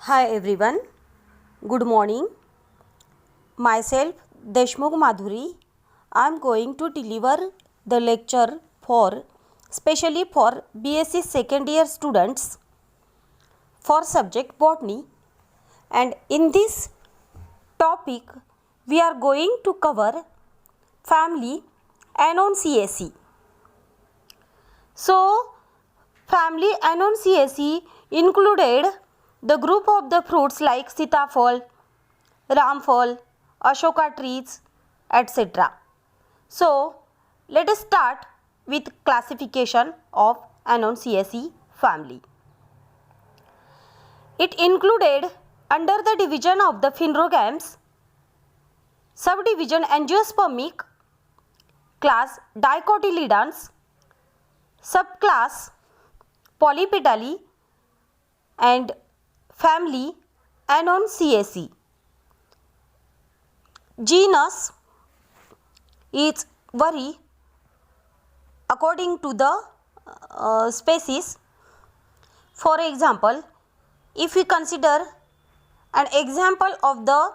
Hi everyone, good morning. Myself Deshmukh Madhuri. I am going to deliver the lecture specially for BSc second year students for subject botany, and in this topic we are going to cover family Anonciaceae. So family Anonciaceae included the group of the fruits like sitafal, ramfal, ashoka trees, etc. So let us start with classification of Anonciaceae family. It included under the division of the Phanerogams, subdivision Angiospermic, class Dicotyledons, subclass Polypetalae and family Anonciaceae. Genus is vary according to the species. For example, if we consider an example of the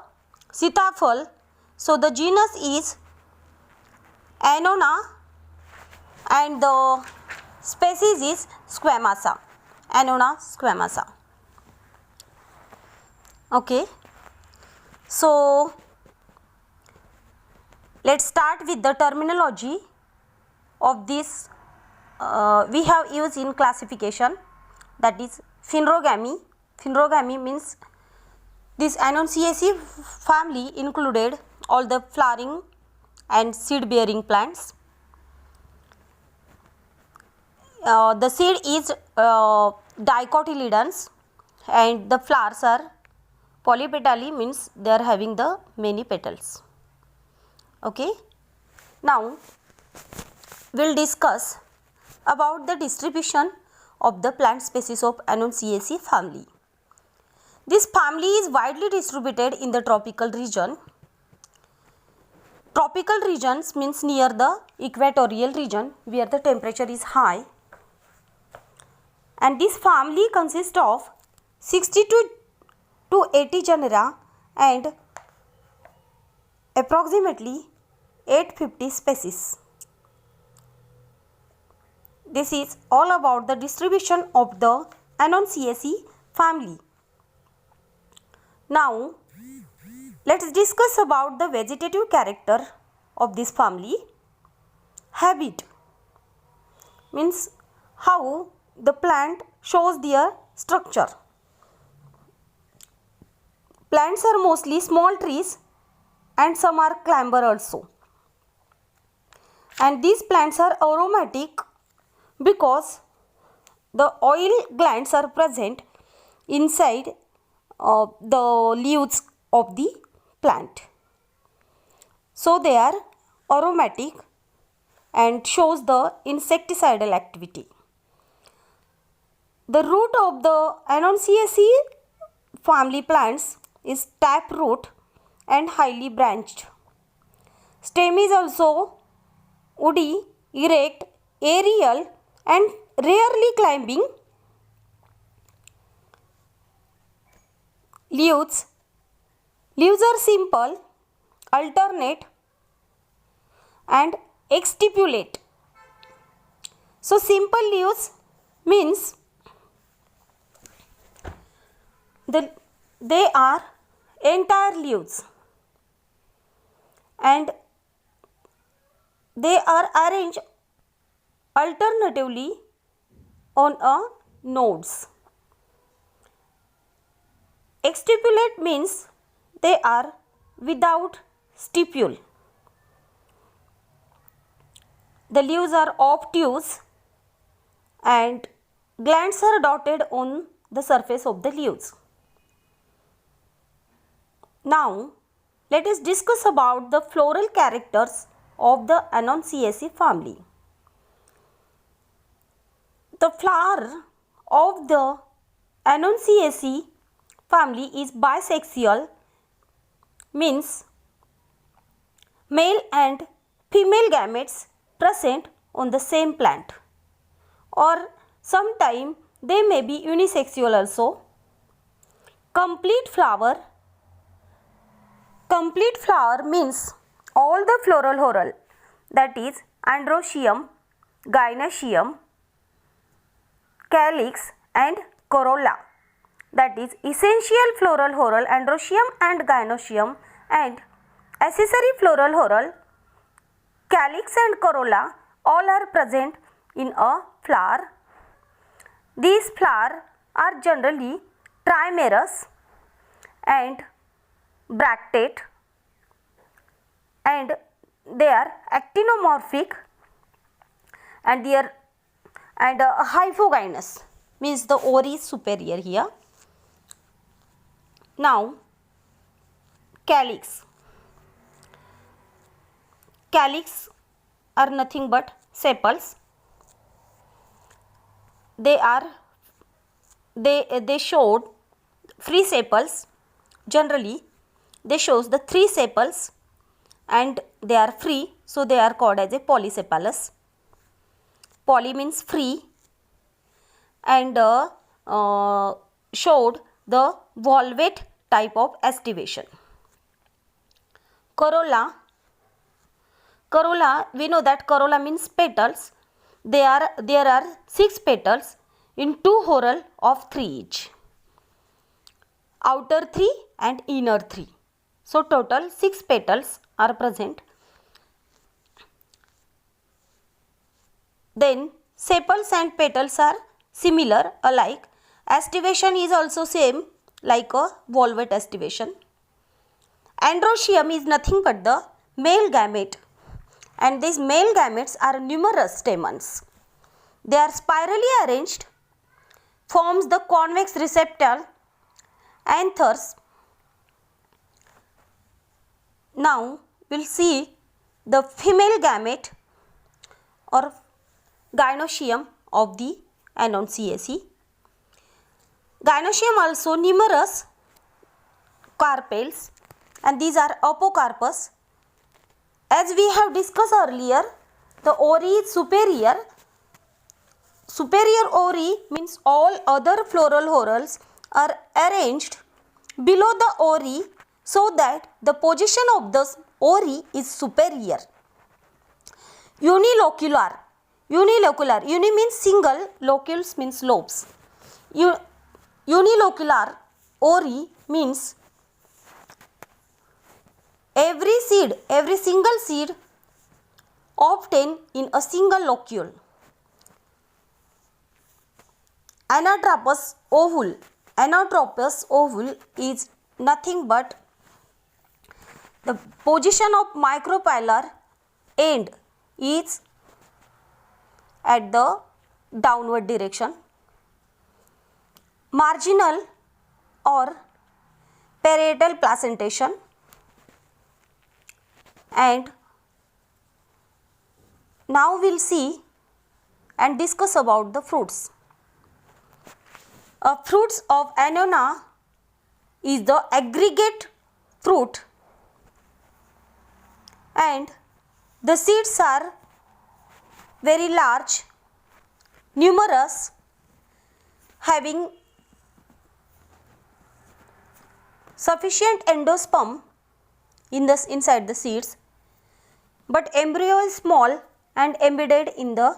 sitafal, so the genus is Annona and the species is Squamata, Annona squamata. Okay, so let's start with the terminology of this we have used in classification, that is Phanerogamy. Phanerogamy means this Anonciaceae family included all the flowering and seed bearing plants. The seed is dicotyledons and the flowers are polypetalae, means they are having the many petals. Okay, now we'll discuss about the distribution of the plant species of Anonciaceae family. This family is widely distributed in the tropical region. Tropical regions means near the equatorial region where the temperature is high, and this family consists of 62 to 80 genera and approximately 850 species. This is all about the distribution of the Anonciaceae family. Now let's discuss about the vegetative character of this family. Habit means how the plant shows their structure. Plants are mostly small trees and some are climber also. And these plants are aromatic because the oil glands are present inside the leaves of the plant. So they are aromatic and shows the insecticidal activity. The root of the Anonciaceae family plants is taproot and highly branched. Stem is also woody, erect, aerial and rarely climbing. Leaves are simple, alternate and exstipulate. So simple leaves means they are entire leaves and they are arranged alternatively on a nodes. Exstipulate means they are without stipule. The leaves are obtuse and glands are dotted on the surface of the leaves. Now let us discuss about the floral characters of the Anonciaceae family. The flower of the Anonciaceae family is bisexual, means male and female gametes present on the same plant, or sometime they may be unisexual also. complete flower means all the floral whorl, that is androecium, gynoecium, calyx and corolla, that is essential floral whorl androecium and gynoecium, and accessory floral whorl calyx and corolla, all are present in a flower. These flowers are generally trimerous and bractate, and they are actinomorphic, and hyphogynous means the ovary is superior here. Now calyx are nothing but sepals. They showed free sepals. Generally they shows the 3 sepals and they are free, so they are called as a polysepalous. Poly means free, and showed the volvate type of estivation. Corolla, we know that corolla means petals. There are 6 petals in 2 whorl of 3 each, outer 3 and inner 3. So total 6 petals are present. Then sepals and petals are similar, alike. Estivation is also same like a volvate estivation. Androecium is nothing but the male gamete, and these male gametes are numerous stamens. They are spirally arranged, forms the convex receptacle anthers. Now we will see the female gamete or gynoecium of the Anonciaceae. Gynoecium also numerous carpels, and these are apocarpous. As we have discussed earlier, the ovary is superior. Superior ovary means all other floral whorls are arranged below the ovary, so that the position of the ovary is superior. Unilocular. Uni means single, locules means lobes. Unilocular ovary means every single seed obtained in a single locule. Anatropous ovule is nothing but the position of micropylar end is at the downward direction. Marginal or parietal placentation. And now we will see and discuss about the fruits. Fruits of Annona is the aggregate fruit, and the seeds are very large, numerous, having sufficient endosperm inside the seeds, but embryo is small and embedded in the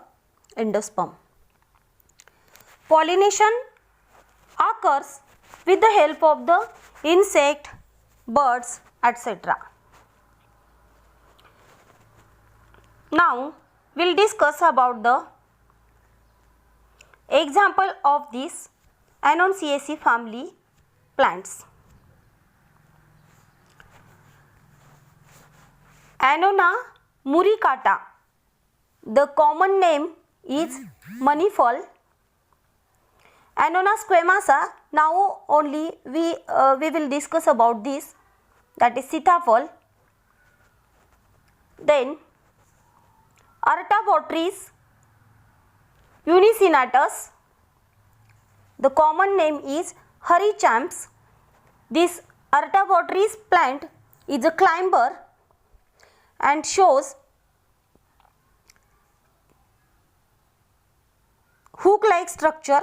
endosperm. Pollination occurs with the help of the insect, birds, etc. Now we will discuss about the example of these Anonciaceae family plants. Annona muricata. The common name is money fall. Annona squamata. Now only we will discuss about this, that is sitafall. Then Artabotris unicinatus. The common name is Hurichamps. This Artabotris plant is a climber and shows hook-like structure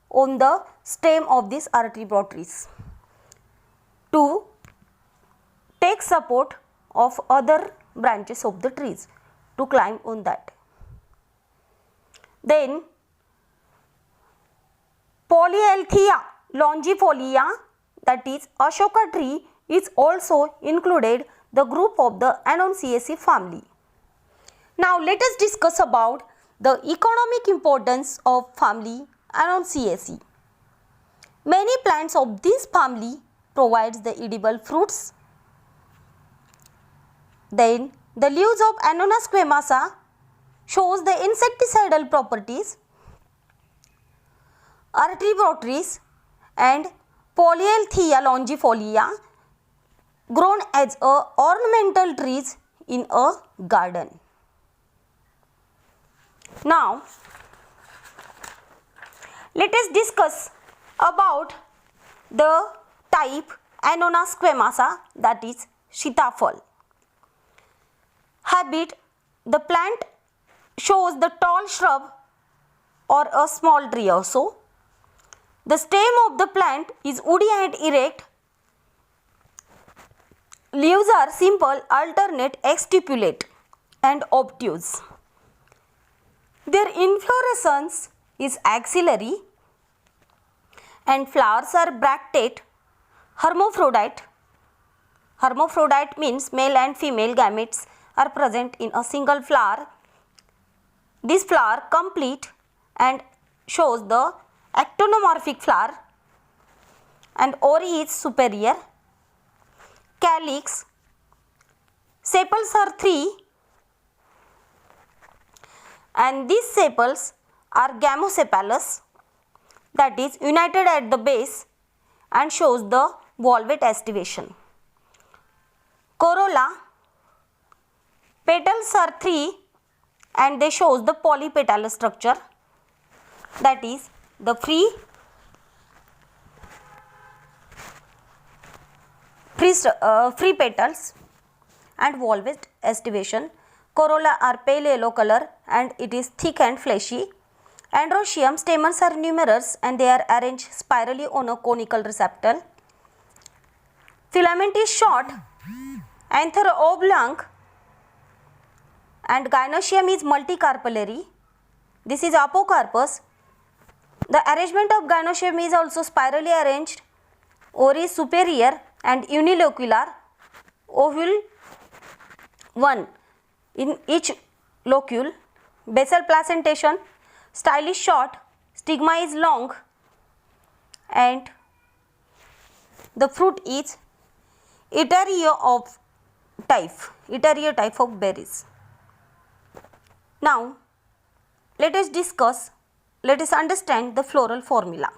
on the stem of this Artabotris. to take support of other branches of the trees to climb on that. Then Polyalthia longifolia, that is Ashoka tree, is also included the group of the Annonaceae family. Now let us discuss about the economic importance of family Annonaceae. Many plants of this family provides the edible fruits. Then the leaves of Annona squamata shows the insecticidal properties. Artivotrys and Polyalthia longifolia grown as ornamental trees in a garden. Now let us discuss about the type Annona squamata, that is Sitafal. Habit: the plant shows the tall shrub or a small tree also. The stem of the plant is woody and erect. Leaves are simple, alternate, exstipulate and obtuse. Their inflorescence is axillary and flowers are bractate, hermaphrodite. Hermaphrodite means male and female gametes are present in a single flower. This flower complete and shows the actinomorphic flower, and ori is superior. Calyx, sepals are 3 and these sepals are gamosepalous, that is united at the base and shows the valvate estivation. Corolla, petals are 3 and they shows the polypetal structure, that is the free petals and valvate estivation. Corolla are pale yellow color and it is thick and fleshy. Androecium, stamens are numerous and they are arranged spirally on a conical receptacle. Filament is short, anther oblong, and gynoecium is multicarpellary. This is apocarpus. The arrangement of gynoecium is also spirally arranged. Ori is superior and unilocular. Ovule 1 in each locule. Basal placentation. Style is short. Stigma is long. And the fruit is Etaerio type of berries. Now let us understand the floral formula.